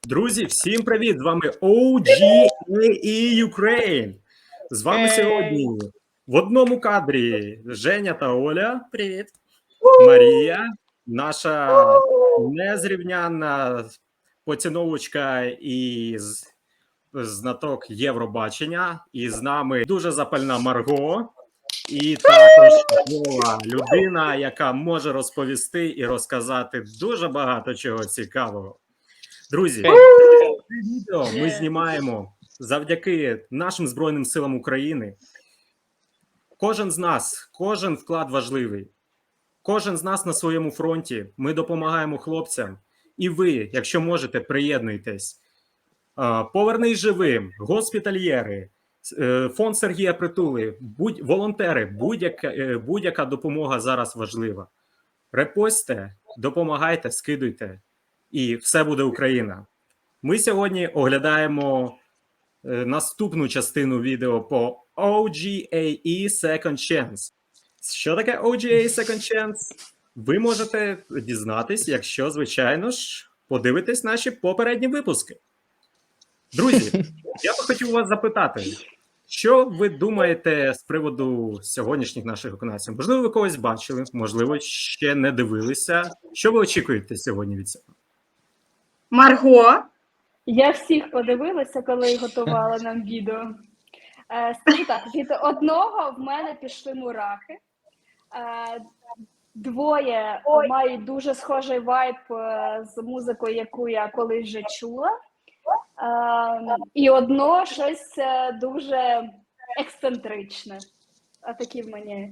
Друзі, всім привіт! З вами OGAE Ukraine. З вами сьогодні в одному кадрі Женя та Оля. Привіт. Марія, наша незрівнянна поціновочка і знаток Євробачення. І з нами дуже запальна Марго. І також Вова, людина, яка може розповісти і розказати дуже багато чого цікавого. Друзі, це відео ми знімаємо завдяки нашим Збройним силам України. Кожен з нас, кожен вклад важливий. Кожен з нас на своєму фронті. Ми допомагаємо хлопцям. І ви, якщо можете, приєднуйтесь. Повернись живим, госпітальєри, фонд Сергія Притули, волонтери, будь-яка допомога зараз важлива. Репостьте, допомагайте, скидуйте. І все буде Україна. Ми сьогодні оглядаємо наступну частину відео по OGAE Second Chance. Що таке OGAE Second Chance? Ви можете дізнатись, якщо, звичайно ж, подивитесь наші попередні випуски. Друзі, я би хотів вас запитати, що ви думаєте з приводу сьогоднішніх наших виконавців? Можливо, ви когось бачили, можливо, ще не дивилися. Що ви очікуєте сьогодні від цього? Марго? Я всіх подивилася, коли готувала нам відео. Скажу так, від одного в мене пішли мурахи. Двоє мають дуже схожий вайб з музикою, яку я колись вже чула. І одно щось дуже ексцентричне. А такі в мене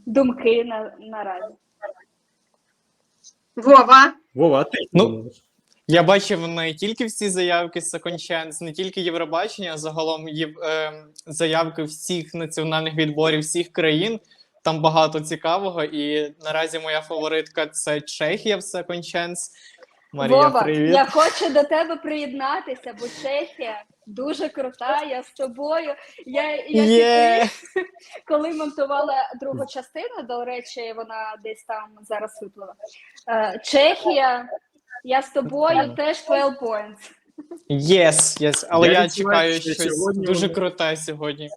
думки наразі. Вова? Вова, а ти? Я бачив не тільки всі заявки з Second Chance, не тільки Євробачення, а загалом заявки всіх національних відборів всіх країн. Там багато цікавого, і наразі моя фаворитка – це Чехія в Second Chance. Марія, Вова, привіт. я хочу до тебе приєднатися, бо Чехія дуже крута, я з тобою. Коли монтувала другу частину, до речі, вона десь там зараз випливе. Чехія, я з тобою теж 12 points. Yes, але я чекаю щось сьогодні дуже круте сьогодні.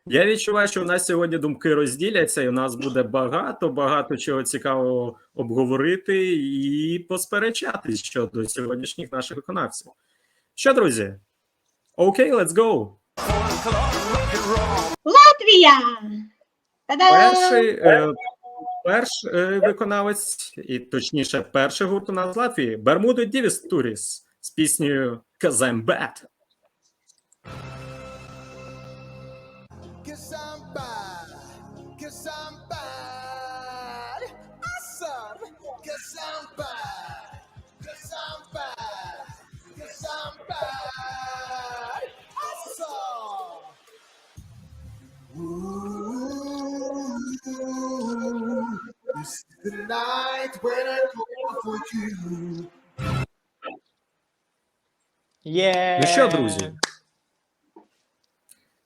Я відчуваю, що у нас сьогодні думки розділяться, і у нас буде багато чого цікавого обговорити і посперечатись щодо сьогоднішніх наших виконавців. Що, друзі? Окей, let's go! Латвія! Перший виконавець, і точніше перший гурт у нас з Латвії, Bermuda Divis Touris з піснею «'Cause I'm Bad». Ну що, друзі?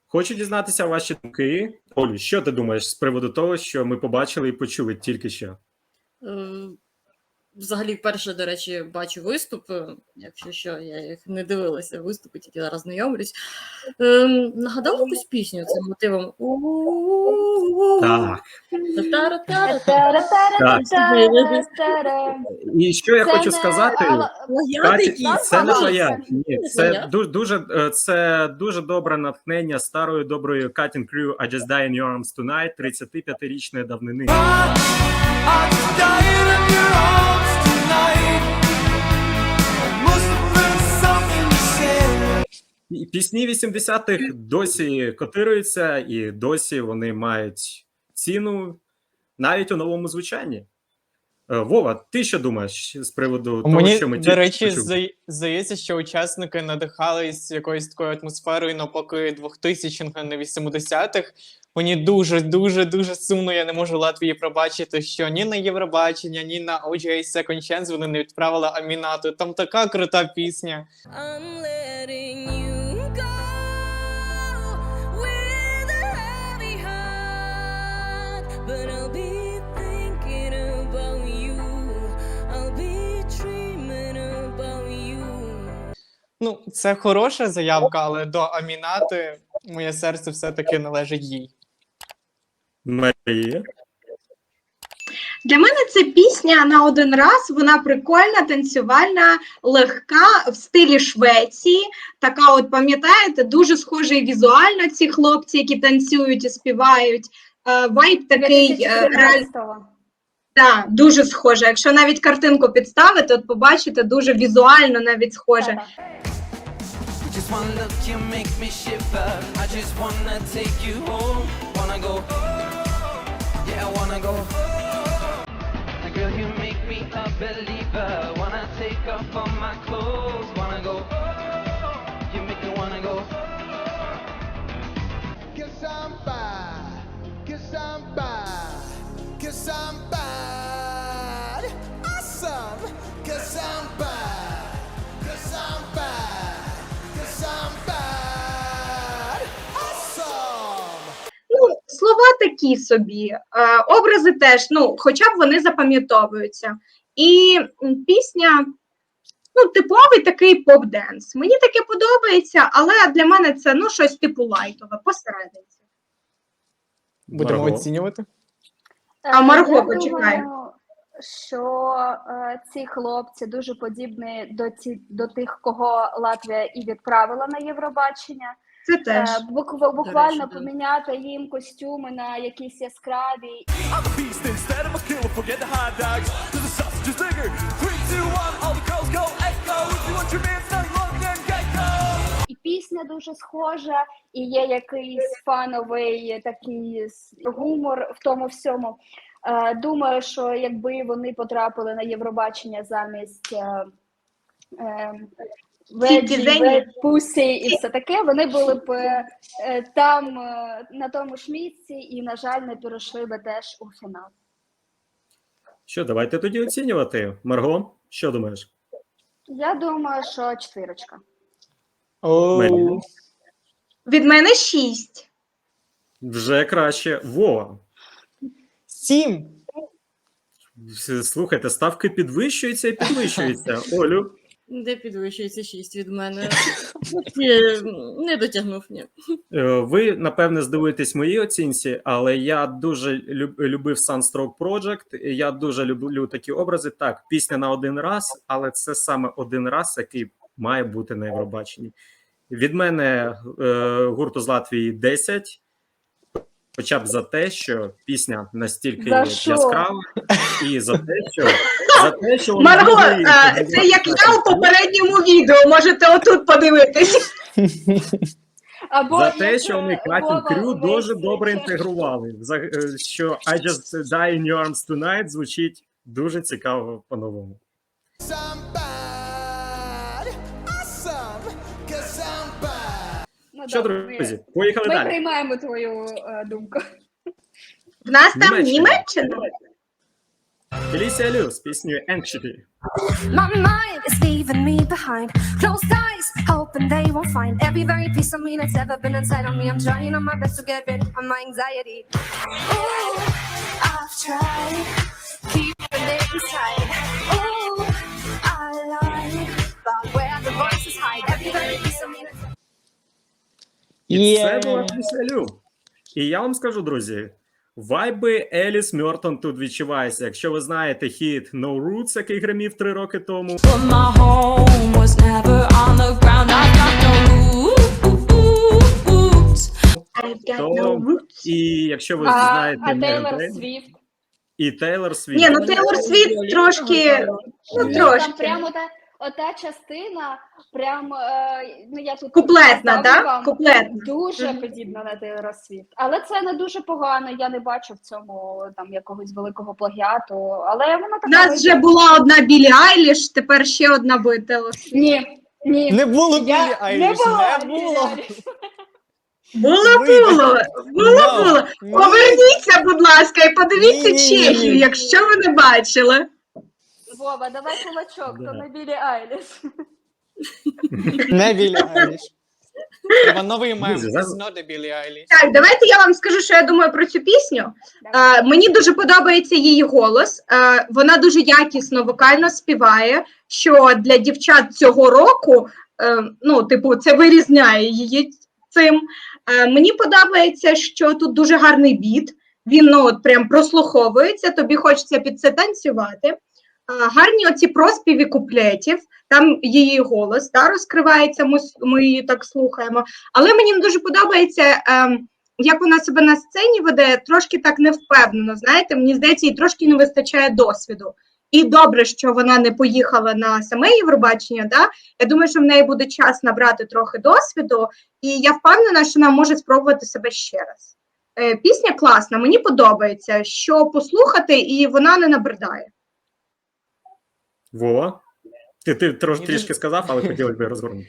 Хочу дізнатися ваші думки. Олю, що ти думаєш з приводу того, що ми побачили і почули тільки що? Взагалі, вперше, до речі, бачу виступи, якщо що, я їх не дивилася, виступи, тільки зараз знайомлюсь. Нагадав якусь пісню цим мотивом. Так. І що я хочу сказати, це не твоя. Ні, це дуже добре натхнення старої доброї Cutting Crew I Just Die in Your Arms Tonight 35-річної давнини. Пісні 80-х досі котируються, і досі вони мають ціну навіть у новому звучанні. Вова, ти що думаєш з приводу того, що ми до речі, здається, що учасники надихались якоюсь такою атмосферою навпаки 2000-х, не 80-х. Мені дуже сумно, я не можу Латвії пробачити, що ні на Євробачення, ні на OGAE Second Chance вони не відправили Амінату. Там така крута пісня. But I'll be Ну, це хороша заявка, але до Амінати моє серце все-таки належить їй. Марія. Для мене це пісня на один раз, вона прикольна, танцювальна, легка, в стилі Швеції. Така от, пам'ятаєте, дуже схожий візуально ці хлопці, які танцюють і співають. Вайб такий, реально, 2013-го. да, дуже схоже. Якщо навіть картинку підставити, от побачите, дуже візуально навіть схоже. Так. Just one look, you make me shiver. I just wanna take you home. Wanna go, yeah, I wanna go. Girl, you make me a believer. Wanna take off all my clothes. Wanna go, you make me wanna go. Cause I'm bad, cause I'm bad, cause I'm bad. Awesome, cause I'm bad, cause I'm bad, cause I'm bad. Awesome. Ну, слова такі собі, образи теж, ну, хоча б вони запам'ятовуються. І пісня, ну, типовий такий поп-денс. Мені таке подобається, але для мене це, ну, щось типу лайтове, посередині. Будемо Марго. оцінювати. А Марго, Я почекай. думаю, що ці хлопці дуже подібні до тих, кого Латвія і відправила на Євробачення. Це теж. Буквально да. поміняти їм костюми на якісь яскраві. I'm a beast instead of a killer. Forget the hot dogs, cause the sausage is bigger. 3, 2, 1, all the girls go echo. If you want your man, not long, then get go. І пісня дуже схожа, і є якийсь фановий такий гумор в тому всьому. Думаю, що якби вони потрапили на Євробачення замість Зені. Пусі і все таке, вони були б там на тому ж місці і, на жаль, не перейшли би теж у фінал. Що, давайте тоді оцінювати. Марго, що думаєш? Я думаю, що 4. Марія. Від мене 6. Вже краще. Вова. 7. Слухайте, ставки підвищуються і підвищуються. Олю. Де підвищується 6 від мене? Не дотягнув, ні. Ви, напевне, здивуєтесь моїй оцінці, але я дуже любив Sunstroke Project, і я дуже люблю такі образи. Так, пісня на один раз, але це саме один раз, який має бути на Євробаченні. Від мене гурту з Латвії 10, хоча б за те, що пісня настільки За що? яскрава, і за те, що вони Марго, дуже- це як я у попередньому відео, можете отут подивитись. Або За те, як, що вони Катю Вова Крю весь дуже цей добре час- інтегрували. Що I just die in your arms tonight звучить дуже цікаво по-новому. Cause I'm bad. Awesome, cause I'm bad. Ну, Що, добре, друзі, поїхали ми далі. приймаємо твою думку. В нас там Німеччина. Німеччина. Фелісія Лю з піснею Anxiety. My mind is leaving me behind. Closed eyes, hoping they won't find every very piece of me that's ever been inside of me. I'm trying on my best to get rid of my anxiety. Ooh, I've tried keeping it inside. Ooh, I lied about where the voices hide every very piece of me that's І це Є. була Фелісія Лю. І я вам скажу, друзі, вайби Еліс Мертон тут відчуваються. Якщо ви знаєте хіт No Roots, який гримів 3 роки тому, But my home was never on the ground. I've got no roots. I've got То- no roots. і якщо ви А знаєте Меган Тейлор Трейнор Свіфт? і Тейлор Свіфт. Ні, ну Тейлор Свіфт трошки, ну Ні, трошки. там прямо ота частина, прям, ну я тут Куплетна, ставлю так? вам, Куплетна. дуже Мгм. подібна на Тейлора Свіфт. Але це не дуже погано, я не бачу в цьому там якогось великого плагіату, але вона така... У нас вже була одна Білі Айліш, тепер ще одна буде Тейлор Свіфт. Ні. Не було Я- Біллі Айліш, не було. Було. Ні. Поверніться, будь ласка, і подивіться Ні. Чехію, якщо ви не бачили. Вова, давай кулачок, Да. то не Білі Айліш. Не Біллі Айліш. Треба новий мем. Друзі, It's зараз- not a Біллі Айліш. Так, давайте я вам скажу, що я думаю про цю пісню. Мені дуже подобається її голос. Вона дуже якісно вокально співає, що для дівчат цього року ну, типу, це вирізняє її цим. Мені подобається, що тут дуже гарний біт, він, ну, от прям прослуховується, тобі хочеться під це танцювати. Гарні оці проспіви куплетів, там її голос, да, розкривається, ми її так слухаємо. Але мені дуже подобається, як вона себе на сцені веде, трошки так невпевнено, знаєте, мені здається, їй трошки не вистачає досвіду. І добре, що вона не поїхала на саме Євробачення, да? Я думаю, що в неї буде час набрати трохи досвіду, і я впевнена, що вона може спробувати себе ще раз. Пісня класна, мені подобається, що послухати, і вона не набридає. Вова? Ти трішки сказав, але хотілося б розгорнути.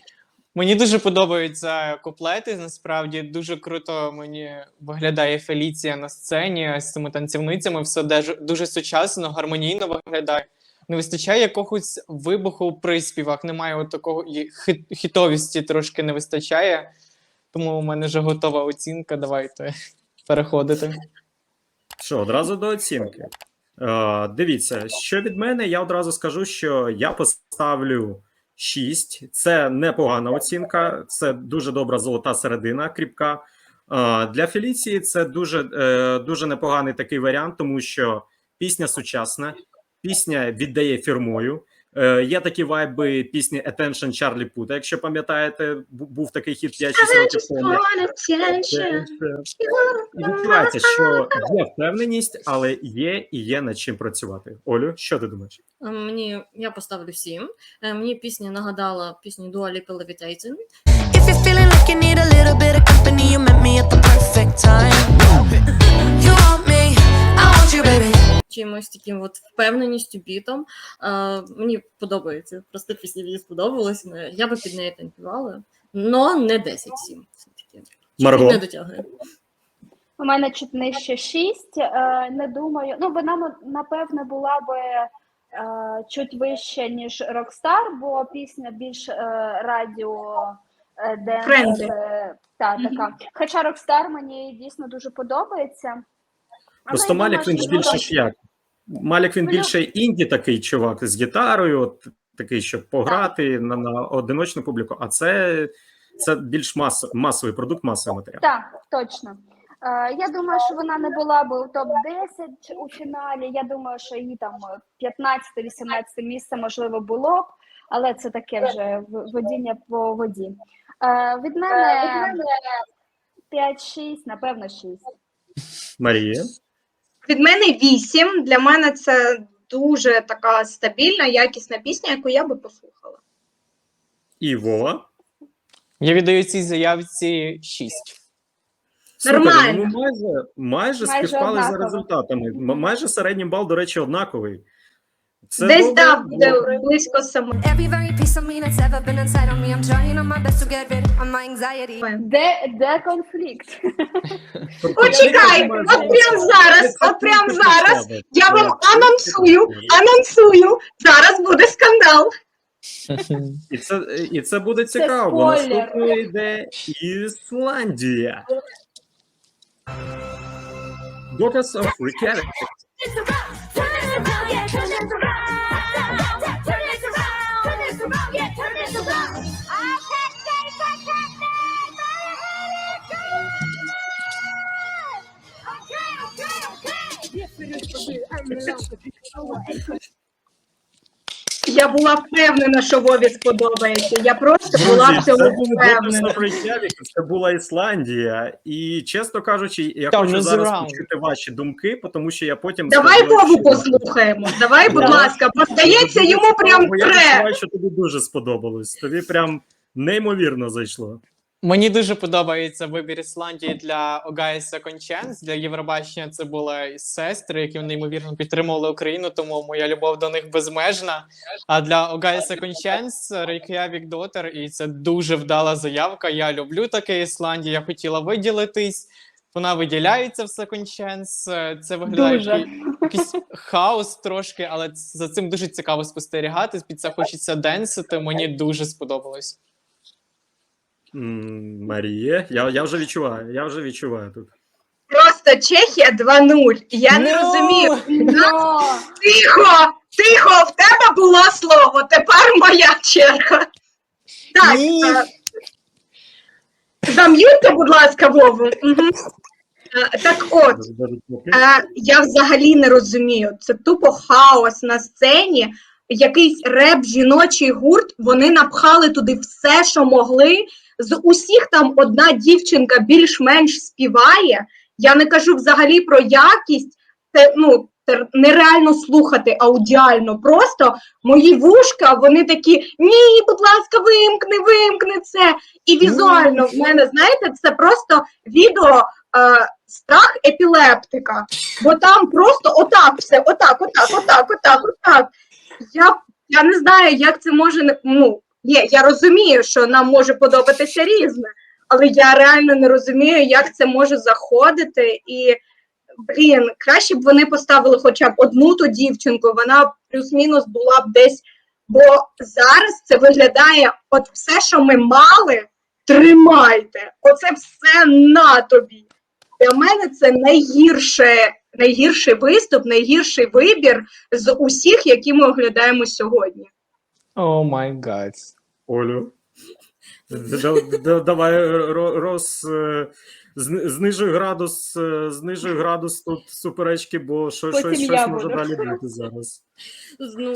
Мені дуже подобаються куплети, насправді дуже круто мені виглядає Феліція на сцені з цими танцівницями, все дуже сучасно, гармонійно виглядає. Не вистачає якогось вибуху у приспівах, немає от такого хітовісті трошки не вистачає, тому у мене вже готова оцінка, давайте переходити. Що, одразу до оцінки. Дивіться, що від мене, я одразу скажу, що я поставлю 6. Це непогана оцінка, це дуже добра золота середина, кріпка. Для Феліції це дуже непоганий такий варіант, тому що пісня сучасна, пісня віддає фірмою. Є такі вайби пісні Attention Чарлі Пута, якщо пам'ятаєте, був такий хіт 5-6 років тому. І відчувається, що є впевненість, але є над чим працювати. Олю, що ти думаєш? Я поставлю 7. Мені пісня нагадала пісню Dua Lipa Levitating. If you're feeling like you need a little bit of company, you met me at the perfect time. You want me, I want you, baby. Чимось таким от впевненістю, бітом. Мені подобається. Просто пісня мені сподобалась. Я би під неї танцювала. Но не 10-7. Все-таки. Марго? Не дотягує. У мене чуть нижче 6. Не думаю. Ну, вона, напевне, була би чуть вище, ніж Rockstar, бо пісня більш радіо денс. Така. Хоча Rockstar мені дійсно дуже подобається. Просто Малік він більше ж як? Малік він більше інді такий чувак з гітарою, от, такий, щоб пограти на одиночну публіку, а це більш масовий продукт, масовий матеріал. Так, точно. Я думаю, що вона не була би у топ-10 у фіналі. Я думаю, що її там 15-18 місце можливо було б, але це таке вже водіння по воді. Від мене 5-6, напевно 6. Марія? Від мене 8. Для мене це дуже така стабільна, якісна пісня, яку я би послухала. І Вова? Я віддаю цій заявці 6. Нормально. Ну, майже співпали за результатами. Майже середній бал, до речі, однаковий. Це десь добре, так, буде близько само. Every very piece of me that's ever been inside of me, I'm trying on my best to get rid of my anxiety. Де конфлікт? Почекай, от прямо зараз я вам анонсую, зараз буде скандал. І це буде цікаво, бо спойлер. наступною йде Ісландія. Daughters of Reykjavik. Я була впевнена, що Вові сподобається. Я просто була в цьому Це були Daughters впевнена. of Reykjavik, це була Ісландія. І, чесно кажучи, я Там хочу не зараз зраунд. почути ваші думки, тому що я потім... Давай скажу, Вову що- послухаємо. Давай, будь ласка, бо здається, йому прям Бо я тре. відчуваю, що тобі дуже сподобалось. Тобі прям неймовірно зайшло. Мені дуже подобається вибір Ісландії для Огайо Second Chance. Для Євробачення це були сестри, які неймовірно підтримували Україну, тому моя любов до них безмежна. А для Огайо Second Chance Reykjavik Daughter, і це дуже вдала заявка. Я люблю таке Ісландію, я хотіла виділитись. Вона виділяється в Second Chance. Це виглядає Дуже. якийсь хаос трошки, але за цим дуже цікаво спостерігати. Під це хочеться денсити. Мені дуже сподобалось. Марія, я вже відчуваю тут. Просто Чехія 2-0. Я не розумію. Тихо, в тебе було слово, тепер моя черга. Так, Ні. Зам'юйте, будь ласка, Вову. Мгм. Так от, я взагалі не розумію. Це тупо хаос на сцені. Якийсь реп, жіночий гурт, вони напхали туди все, що могли. З усіх там одна дівчинка більш-менш співає. Я не кажу взагалі про якість. Це, це нереально слухати аудіально. Просто мої вушка, вони такі, ні, будь ласка, вимкни це. І візуально в мене, знаєте, це просто відео страх епілептика. Бо там просто отак все, отак. Я не знаю, як це може, я розумію, що нам може подобатися різне, але я реально не розумію, як це може заходити. І, краще б вони поставили хоча б одну ту дівчинку, вона плюс-мінус була б десь, бо зараз це виглядає, от все, що ми мали, тримайте, оце все на тобі. Для мене це найгірший виступ, найгірший вибір з усіх, які ми оглядаємо сьогодні. О май гад. Олю, давай знижуй градус тут суперечки, бо щось я може буду. далі бути зараз. Ну,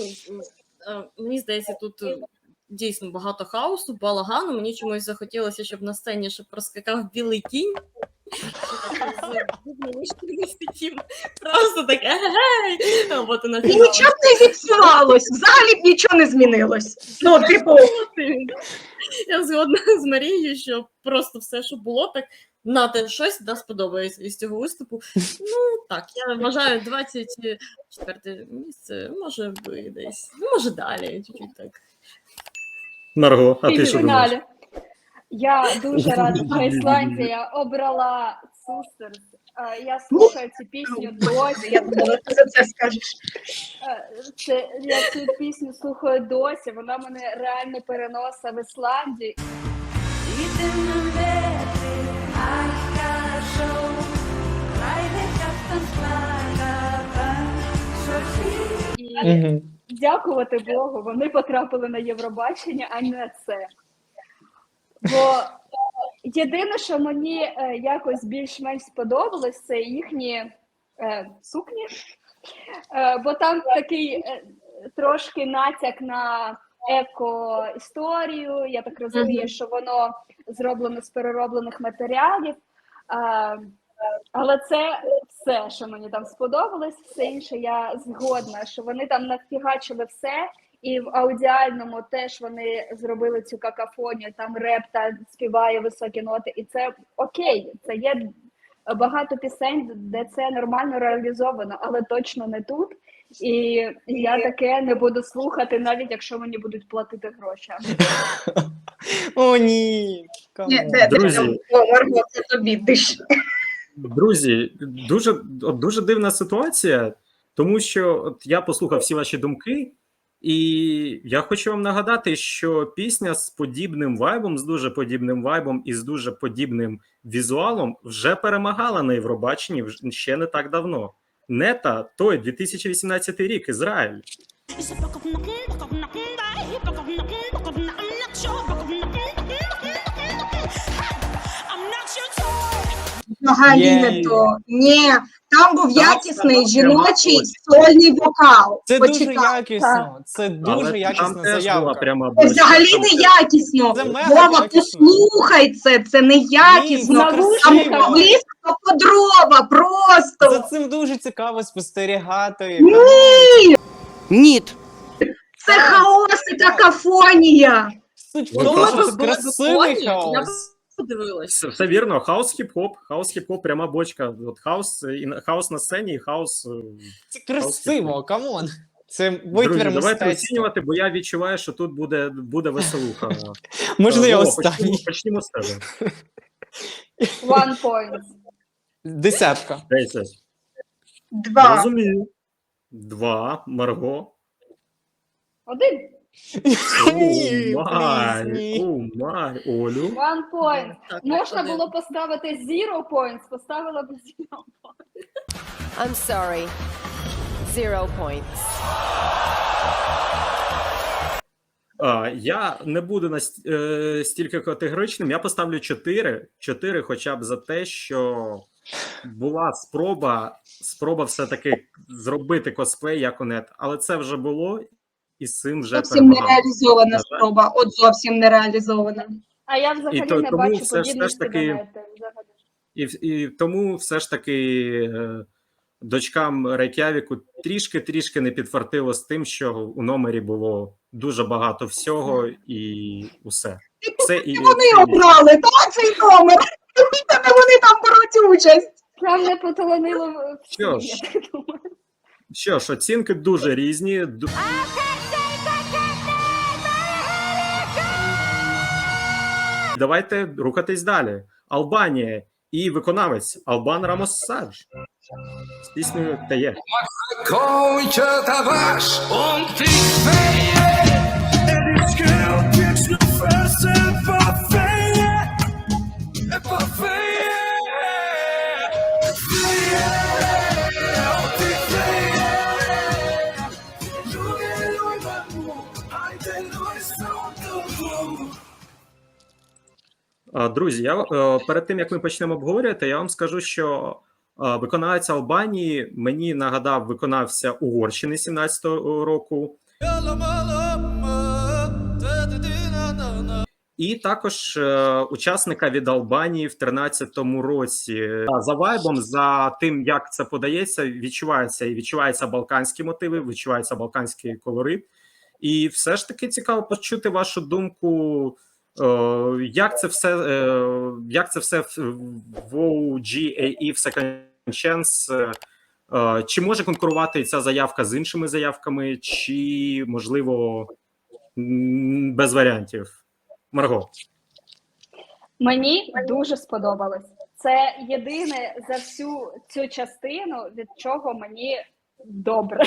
мені здається, тут дійсно багато хаосу, балагану. Мені чомусь захотілося, щоб на сцені ще проскакав білий кінь. Просто так, егей! І нічого б не відсувалось, взагалі б нічого не змінилось. Я згодна з Марією, що просто все, що було, так нате щось да сподобається із цього виступу. Ну, так, я вважаю 24 місце, може би десь, може далі, чуть-чуть так. Марго, а ти що думаєш? Фіналі. Я дуже рада, що Ісландія обрала Sisters. Я слухаю цю пісню досі. Я думала, ти за це скажеш. Я цю пісню слухаю досі, вона мене реально переносить в Ісландію. І дякувати Богу, вони потрапили на Євробачення, а не це. Бо єдине, що мені якось більш-менш сподобалось, це їхні сукні. Бо там такий трошки натяк на еко-історію. Я так розумію, що воно зроблено з перероблених матеріалів. Але це все, що мені там сподобалось, все інше я згодна, що вони там нафігачили все, і в аудіальному теж вони зробили цю какафонію, там реп та співає високі ноти, і це окей, це є багато пісень, де це нормально реалізовано, але точно не тут, і я таке не буду слухати, навіть якщо мені будуть платити гроші. О, ні. Друзі. Марго, це тобі, диш. Друзі, дуже дивна ситуація, тому що от я послухав всі ваші думки, і я хочу вам нагадати, що пісня з подібним вайбом, з дуже подібним вайбом і з дуже подібним візуалом вже перемагала на Євробаченні ще не так давно. Нета, той 2018 рік, Ізраїль. Взагалі не то. Ні, там був якісний жіночий сольний вокал. Це дуже Почекай. якісно. Це дуже якісна заявка. Це взагалі не якісно. Це мега Вова, якісно. послухай це не якісно. Ні, це Там красиво. близько по дрова, За просто. цим дуже цікаво спостерігати. Ні, це хаос і какафонія. Суть в Ну, тому, просто що це красивий Я хаос. подивилась. Все вірно, хаос хіп-хоп, пряма бочка. От хаос на сцені і хаос. Це красиво, камон. Це Друзі, витвір давайте мистецтва. оцінювати, бо я відчуваю, що тут буде веселуха. Можна я Вова, останній? Почнімо з тебе. 1 point. 10. 10. 2. Розумію. 2. Марго. 1. Ні, Май, ні. Олю. 1 point. Так, Можна один. було поставити 0 points, поставила б 0 points. I'm sorry. 0 points. Я не буду стільки категоричним. Я поставлю 4. 4 хоча б за те, що була спроба все-таки зробити косплей як у нет. Але це вже було, і з цим вже Зовсім не перемагав. реалізована На жаль. спроба, от зовсім не реалізована. А я взагалі не тому бачу все ж подібності таки- до нети. Взагалі. І тому все ж таки дочкам Рейк'явіку трішки не підфартило з тим, що у номері було дуже багато всього і усе. І Вони обрали, так, цей номер. Та не вони там беруть участь. Прям не поталанило Що всім, ж. я так думаю. Що ж, оцінки дуже різні. Давайте рухатись далі. Албанія і виконавець Албан Рамос-Садж з піснею «Теє». Друзі, я перед тим, як ми почнемо обговорювати, я вам скажу, що виконавець Албанії мені нагадав виконавця Угорщини 17-го року. І також учасника від Албанії в 13-му році. За вайбом, за тим, як це подається, відчуваються балканські мотиви, відчувається балканський колорит. І все ж таки цікаво почути вашу думку, як це все в OGAE, в Second Chance, чи може конкурувати ця заявка з іншими заявками, чи, можливо, без варіантів? Марго. Мені дуже сподобалось. Це єдине за всю цю частину, від чого мені добре.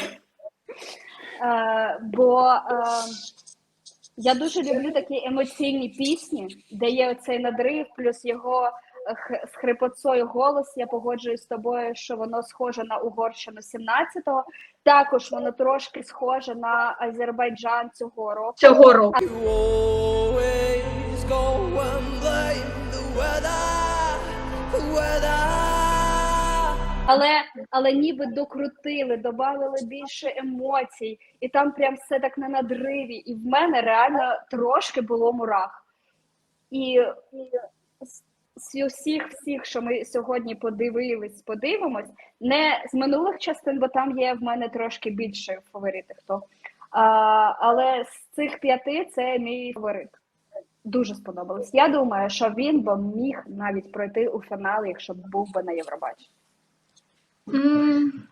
Бо я дуже люблю такі емоційні пісні, де є оцей надрив, плюс його з хрипотцою голос. Я погоджуюсь з тобою, що воно схоже на Угорщину 17-го. Також воно трошки схоже на Азербайджан цього року. Цього року. Але ніби докрутили, додали більше емоцій, і там прям все так на надриві. І в мене реально трошки було мурах. І з всіх, що ми сьогодні подивимось, не з минулих частин, бо там є в мене трошки більше фаворити хто. Але з цих 5 це мій фаворит. Дуже сподобалось. Я думаю, що він би міг навіть пройти у фінал, якщо б був би на Євробаченні.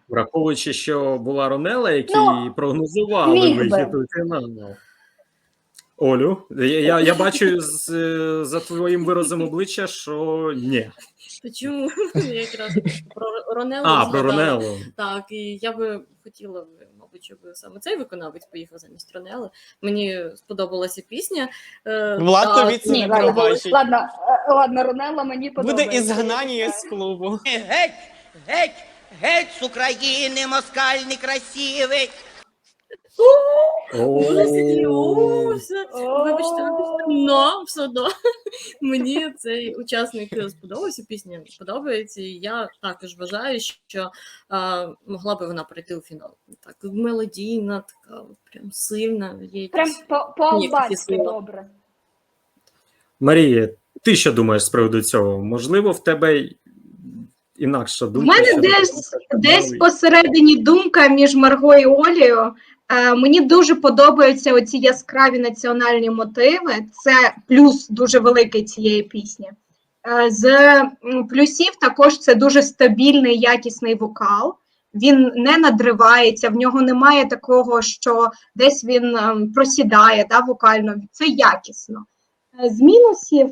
Враховуючи, що була Ронела, які прогнозували міг би. вихід у фінал. Олю, я бачу за твоїм виразом обличчя, що ні. Чому? Я якраз про Ронеллу Про згадала. Ронеллу. Так, і я би хотіла, мабуть, щоб саме цей виконавець поїхав замість Ронелли. Мені сподобалася пісня. Влад та- тобі це Ні, не пробачить. ладно, Ронелла мені подобається. Буде ізгнання з клубу. Геть, геть, геть з України, москаль некрасивий. Вибачте, но все одно мені цей учасник сподобався, пісня подобається, і я також вважаю, що могла би вона прийти у фінал. Так, мелодійна, така прям сильна. Є Прям якісь по-албанськи сили. добре. Марія, ти що думаєш з приводу цього? Можливо, в тебе інакша У думка? мене щодо десь фіналу? посередині думка між Марго і Олею. Мені дуже подобаються оці яскраві національні мотиви. Це плюс дуже великий цієї пісні. З плюсів також це дуже стабільний, якісний вокал. Він не надривається, в нього немає такого, що десь він просідає вокально. Це якісно. З мінусів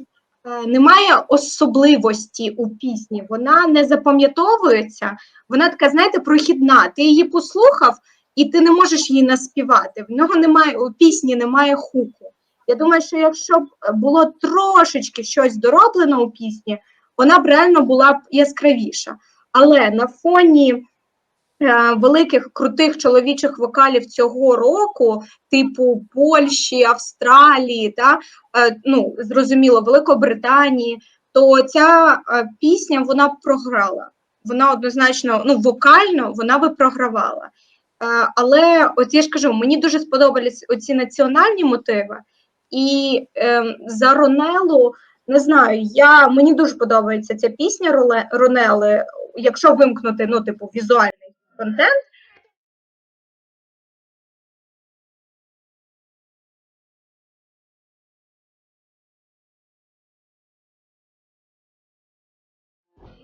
немає особливості у пісні, вона не запам'ятовується, вона така, знаєте, прохідна. Ти її послухав, і ти не можеш її наспівати. В нього немає, у пісні немає хуку. Я думаю, що якщо б було трошечки щось дороблено у пісні, вона б реально була б яскравіша. Але на фоні великих крутих чоловічих вокалів цього року, типу Польщі, Австралії, ну, зрозуміло, Великобританії, то ця пісня, вона б програла. Вона однозначно, ну, вокально вона би програвала. Але, от я ж кажу, мені дуже сподобались оці національні мотиви, і за Ронелу, не знаю, мені дуже подобається ця пісня Ронели, якщо вимкнути, ну, типу, візуальний контент.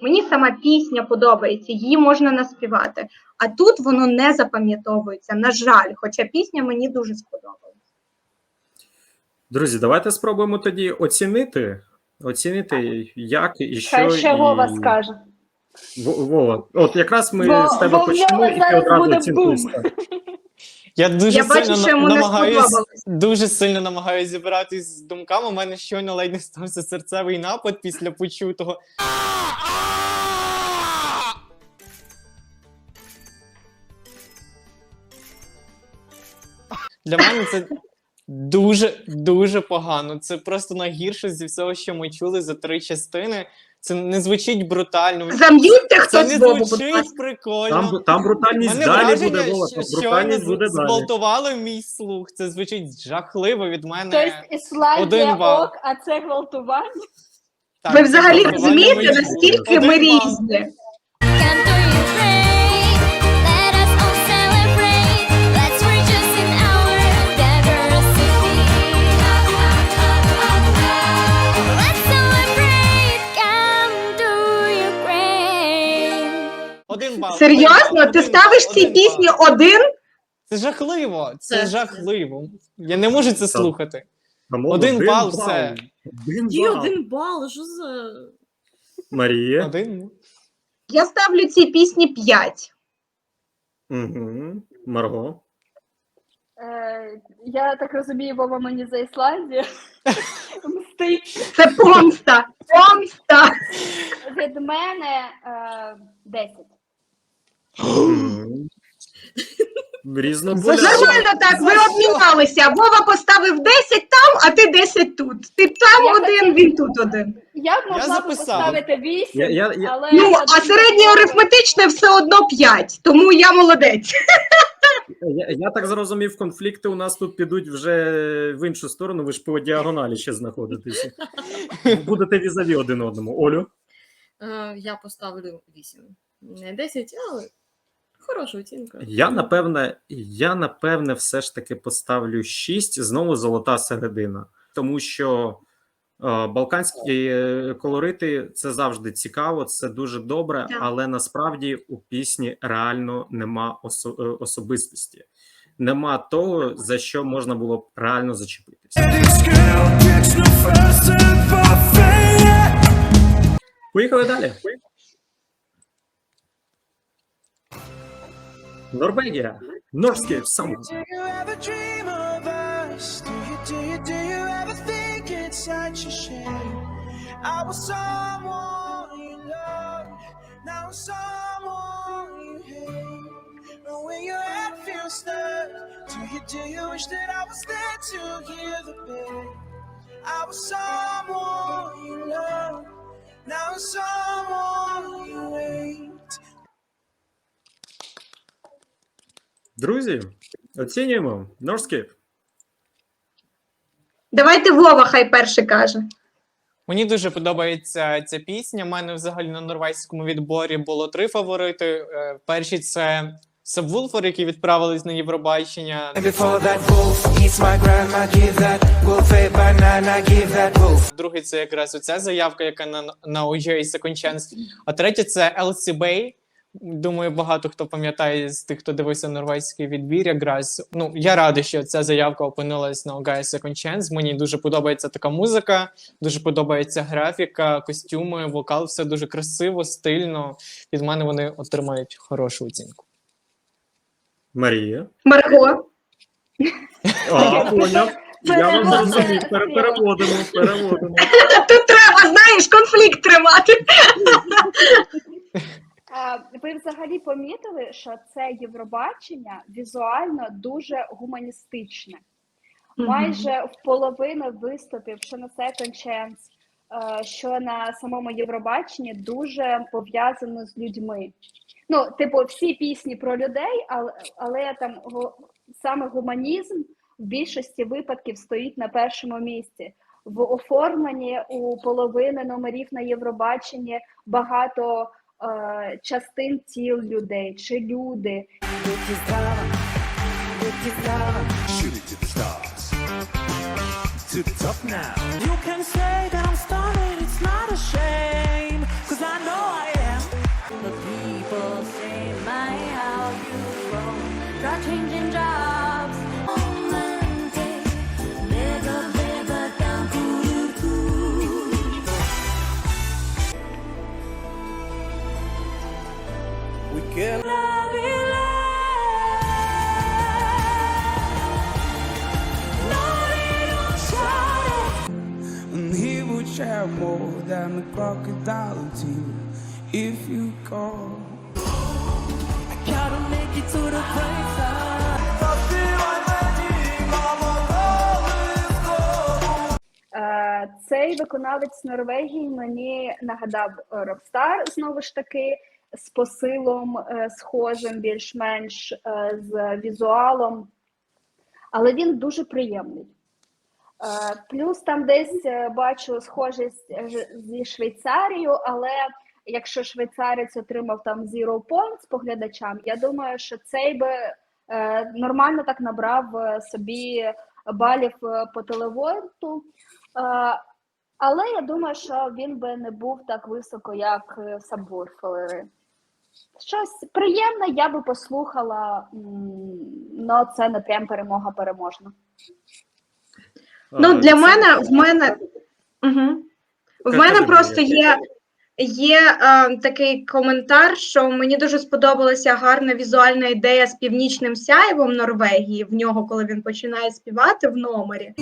Мені сама пісня подобається, її можна наспівати, а тут воно не запам'ятовується, на жаль, хоча пісня мені дуже сподобалась. Друзі, давайте спробуємо тоді оцінити, як і що. Хай ще Вова і... скаже. Вова, от якраз ми Бо з тебе в почнемо, нього і ти зараз одразу буде оцінкуй. бум. Я дуже Я бачу, що йому не сподобалось. дуже сильно намагаюся зібратись з думками. У мене щойно ледь не стався серцевий напад після почутого. Для мене це дуже погано. Це просто найгірше зі всього, що ми чули за 3 частини. Це не звучить брутально. Зам'ютьте Це хтось не Вову, будь звучить ласка. Там прикольно. брутальність Мене далі враження, буде, Вова, що там брутальність щойно буде далі. зґвалтували мій слух. Це звучить жахливо від мене. Тобто Ісландія 1 бал. ок, а це гвалтування? Так, Ви це взагалі зґвалтування розумієте, моїх наскільки 1 ми бал. різні? Can't do you great. Let us all celebrate. Let's rejoice in our diversity. Let's celebrate. Can't do you great. 1 бал. Серйозно? Ти ставиш цій пісні 1? Це жахливо. Це Це- жахливо. Я не можу це слухати. Камон, 1 бал, все. 1 Є бал. 1 бал, що за... Марія. 1. Я ставлю цій пісні 5. Угу. Марго. Я так розумію, Вова мені за Ісландію мстить. Це помста! Помста! Від мене 10. Різнобуля. Нормально так, ви обміналися. Вова поставив 10 там, а ти 10 тут. Ти там Я 1, він тут 1. Я б могла б записав. поставити 8, Я- але... Ну, я а думаю, середнє арифметичне все одно 5, тому я молодець. Я так зрозумів, конфлікти у нас тут підуть вже в іншу сторону, ви ж по діагоналі ще знаходитеся. Будете візаві один одному. Олю? Я поставлю 8. Не 10, але хороша оцінка. Я напевне все ж таки поставлю 6, знову золота середина. Тому що балканські колорити – це завжди цікаво, це дуже добре, Так. але насправді у пісні реально нема особистості. Нема того, за що можна було б реально зачепитися. Поїхали далі. Норвегія. Northscape Song. Do you ever dream of us? Do you ever think it's such a shame? I was someone you loved, now I'm someone you hate. And when your head feels stuck, do you wish that I was there to hear the pain? I was someone you loved, now I'm someone you hate. Друзі, оцінюємо. Northscape. Давайте Вова хай перший каже. Мені дуже подобається ця пісня. У мене взагалі на норвезькому відборі було 3 фаворити. Перші це Subwoolfer, які відправились на Євробачення. And before that wolf eats my grandma, give that wolf a banana, give that wolf. Другий це якраз оця заявка, яка на OJ Second Chance. А третє це Elsie Bay. Думаю, багато хто пам'ятає з тих, хто дивився норвезький відбір якраз. Ну, я радий, що ця заявка опинилась на OJ Second Chance. Мені дуже подобається така музика, дуже подобається графіка, костюми, вокал, все дуже красиво, стильно. Від мене вони отримають хорошу оцінку. Марія. Марго. Поняв. Я вам зрозумів. Переводимо. Тут треба, знаєш, конфлікт тримати. Ви взагалі помітили, що це Євробачення візуально дуже гуманістичне. Майже в половину виступів, що на Second Chance, що на самому Євробаченні, дуже пов'язано з людьми. Ну, типу, всі пісні про людей, але там саме гуманізм в більшості випадків стоїть на першому місці. В оформленні у половини номерів на Євробаченні багато частин тіл людей чи люди. Shoot it to the stars. To the top now. You can say that I'm starting, it's not a shame. Cause I know I am. The people say my how you grow. Start changing jobs. Bigger, bigger, down to We can love you. and he would share more than a crocodile tear if you go. I gotta make it to the bright side. Цей виконавець Норвегії мені нагадав Rockstar, знову ж таки, з посилом схожим більш-менш з візуалом, але він дуже приємний. Плюс там десь бачу схожість зі Швейцарією, але якщо швейцарець отримав там Zero Points по глядачам, я думаю, що цей би нормально так набрав собі балів по телевоту. Але я думаю, що він би не був так високо, як Сабвурфери. Щось приємне я би послухала, але це не прям перемога переможна. Ну, для мене, в мене просто є такий коментар, що мені дуже сподобалася гарна візуальна ідея з північним сяйвом Норвегії, в нього, коли він починає співати в номері.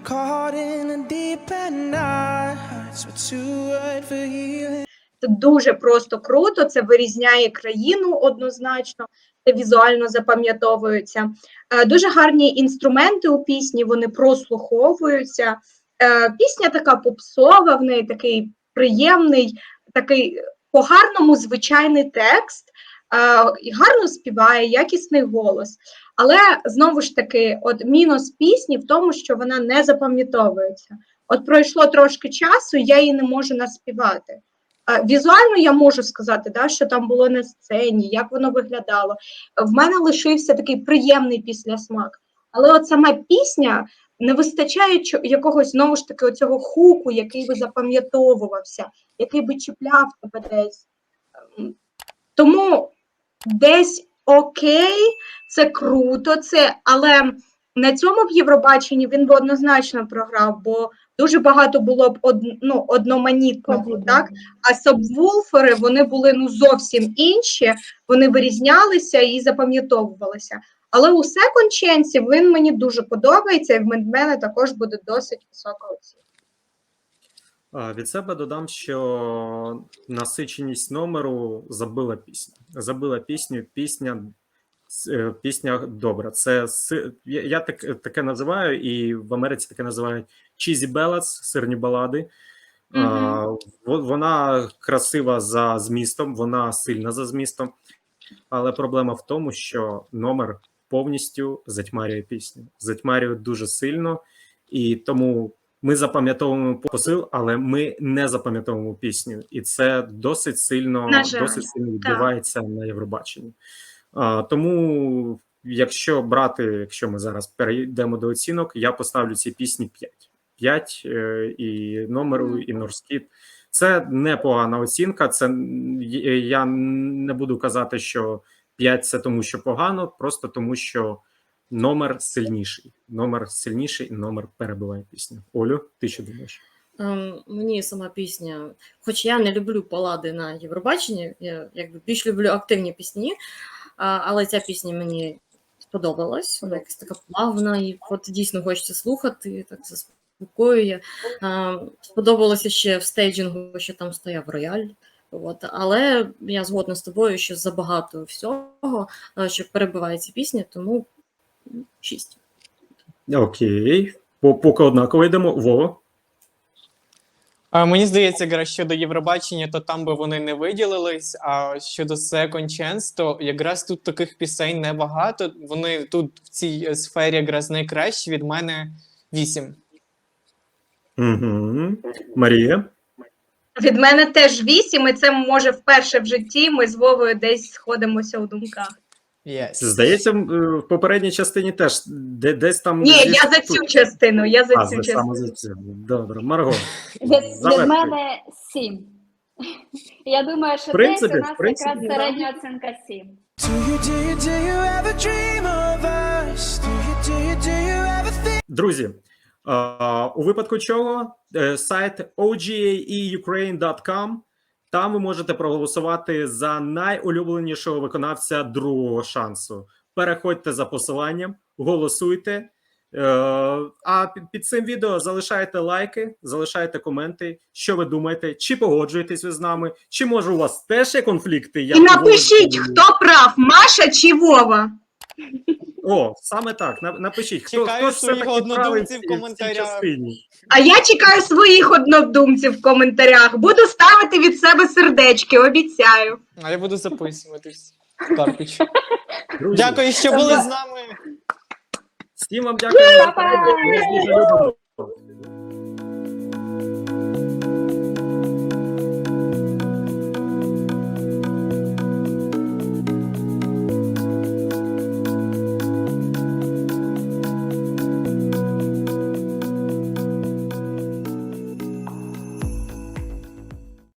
Caught in a deep end, our hearts were too wide for healing. Це дуже просто круто, це вирізняє країну однозначно, це візуально запам'ятовується. Дуже гарні інструменти у пісні, вони прослуховуються. Пісня така попсова, в неї такий приємний, такий по-гарному звичайний текст, гарно співає, якісний голос. Але, знову ж таки, от мінус пісні в тому, що вона не запам'ятовується. От пройшло трошки часу, я її не можу наспівати. Візуально я можу сказати, да, що там було на сцені, як воно виглядало. В мене лишився такий приємний післясмак. Але от сама пісня, не вистачає якогось, знову ж таки, оцього хуку, який би запам'ятовувався, який би чіпляв тебе десь. Тому десь окей, це круто, але на цьому в Євробаченні він би однозначно програв, бо дуже багато було б одноманітного, так? А Сабвурфери, вони були зовсім інші, вони вирізнялися і запам'ятовувалися. Але у Second Chance він мені дуже подобається, і в мене також буде досить висока оцінка. Від себе додам, що насиченість номеру забила пісню. Забила пісню, пісня добра. Це я таке називаю, і в Америці таке називають cheesy ballads, сирні балади. Вона красива за змістом, вона сильна за змістом, але проблема в тому, що номер повністю затьмарює пісню. Затьмарює дуже сильно, і тому ми запам'ятовуємо посил, але ми не запам'ятовуємо пісню. І це досить сильно відбувається на Євробаченні. Тому, якщо ми зараз перейдемо до оцінок, я поставлю цій пісні 5. 5 і номеру, і Норскіт. Це непогана оцінка. Це я не буду казати, що 5 – це тому, що погано, просто тому, що номер сильніший. Номер сильніший, і номер перебиває пісню. Олю, ти що думаєш? Мені сама пісня, хоч я не люблю балади на Євробаченні, я більш люблю активні пісні, але ця пісня мені сподобалась, вона якась така плавна, і от дійсно хочеться слухати, так заспокоює. Сподобалося ще в стейджингу, що там стояв рояль, От. Але я згодна з тобою, що забагато всього, що перебиває ці пісні, тому 6. Окей. Поки однаково йдемо. Вова. Мені здається, якраз щодо Євробачення, то там би вони не виділились, а щодо Second Chance, то якраз тут таких пісень небагато. Вони тут в цій сфері якраз найкращі, від мене 8. Угу. Марія. Від мене теж 8, і це може вперше в житті ми з Вовою десь сходимося у думках. Yes. Здається, в попередній частині теж десь там... Ні, я за цю частину, я за цю саме за частину. цю. Добре, Марго. Від мене 7. Я думаю, що В принципі, десь у нас в принципі, якраз середня оцінка 7. Do you ever dream of us? Do you ever think? Друзі, у випадку чого сайт ogaeukraine.com, там ви можете проголосувати за найулюбленішого виконавця другого шансу. Переходьте за посиланням, голосуйте. А під цим відео залишайте лайки, залишайте коменти, що ви думаєте, чи погоджуєтесь ви з нами, чи може у вас теж є конфлікти? І напишіть, хто прав, Маша чи Вова? О, саме так, напишіть, хто Чекаю ж своїх все-таки правий однодумців в в цій коментарях. частині. А я чекаю своїх однодумців в коментарях. Буду ставити від себе сердечки, обіцяю. А я буду записуватись. Карпіч. Друзі, Дякую, що були з нами. всім вам дякую. Па-па! Ми вас дуже любимо.